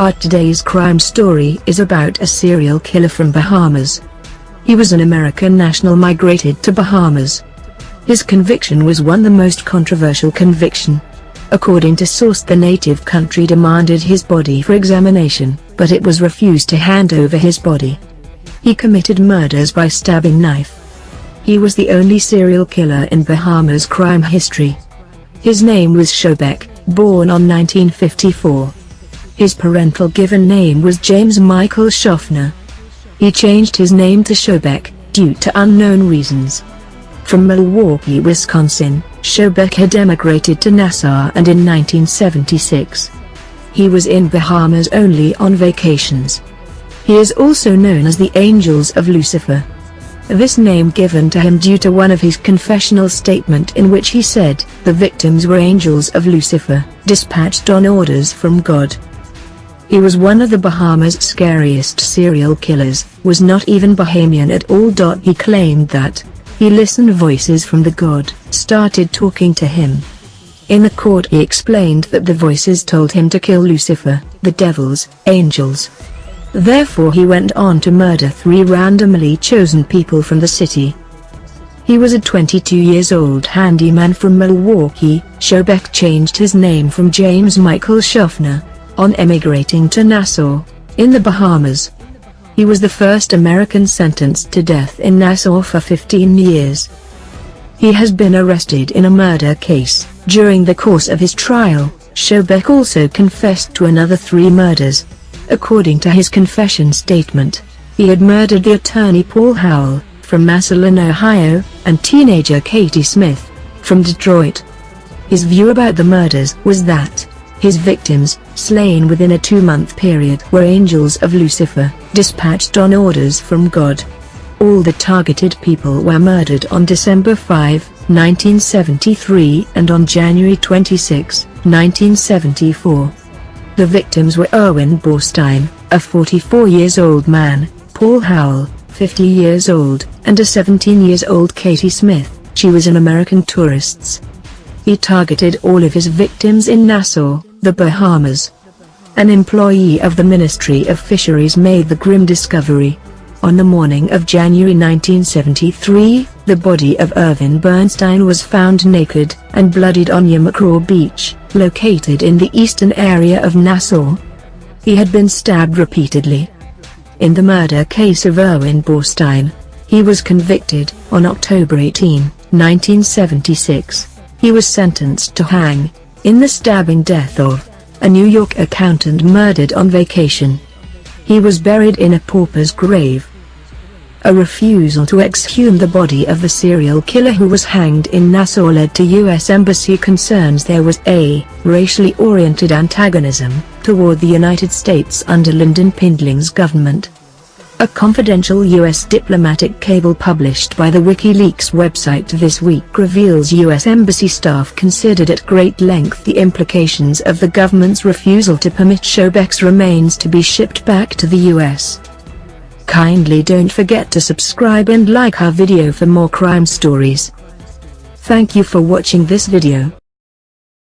Our today's crime story is about a serial killer from Bahamas. He was an American national migrated to Bahamas. His conviction was the most controversial conviction. According to source, the native country demanded his body for examination, but it was refused to hand over his body. He committed murders by stabbing knife. He was the only serial killer in Bahamas crime history. His name was Shobek, born on 1954. His parental given name was James Michael Shoffner. He changed his name to Shobek due to unknown reasons. From Milwaukee, Wisconsin, Shobek had emigrated to Nassau and in 1976. He was in Bahamas only on vacations. He is also known as the Angels of Lucifer. This name given to him due to one of his confessional statement in which he said, the victims were angels of Lucifer, dispatched on orders from God. He was one of the Bahamas' scariest serial killers, was not even Bahamian at all. He claimed that he listened voices from the God, started talking to him. In the court he explained that the voices told him to kill Lucifer, the devil's angels. Therefore he went on to murder 3 randomly chosen people from the city. He was a 22-year-old handyman from Milwaukee. Shobek changed his name from James Michael Shoffner on emigrating to Nassau, in the Bahamas. He was the first American sentenced to death in Nassau for 15 years. He has been arrested in a murder case. During the course of his trial, Shobek also confessed to another 3 murders. According to his confession statement, he had murdered the attorney Paul Howell, from Massillon, Ohio, and teenager Katie Smith, from Detroit. His view about the murders was that his victims, slain within a 2-month period, were angels of Lucifer, dispatched on orders from God. All the targeted people were murdered on December 5, 1973 and on January 26, 1974. The victims were Erwin Borstein, a 44-year-old man, Paul Howell, 50 years old, and a 17-year-old Katie Smith. She was an American tourist. He targeted all of his victims in Nassau, the Bahamas. An employee of the Ministry of Fisheries made the grim discovery. On the morning of January 1973, the body of Erwin Bernstein was found naked and bloodied on Yamacraw Beach, located in the eastern area of Nassau. He had been stabbed repeatedly. In the murder case of Erwin Borstein, he was convicted. On October 18, 1976, he was sentenced to hang, in the stabbing death of a New York accountant murdered on vacation. He was buried in a pauper's grave. A refusal to exhume the body of the serial killer who was hanged in Nassau led to U.S. Embassy concerns there was a racially oriented antagonism toward the United States under Lyndon Pindling's government. A confidential U.S. diplomatic cable published by the WikiLeaks website this week reveals U.S. Embassy staff considered at great length the implications of the government's refusal to permit Shobek's remains to be shipped back to the U.S. Kindly don't forget to subscribe and like our video for more crime stories. Thank you for watching this video.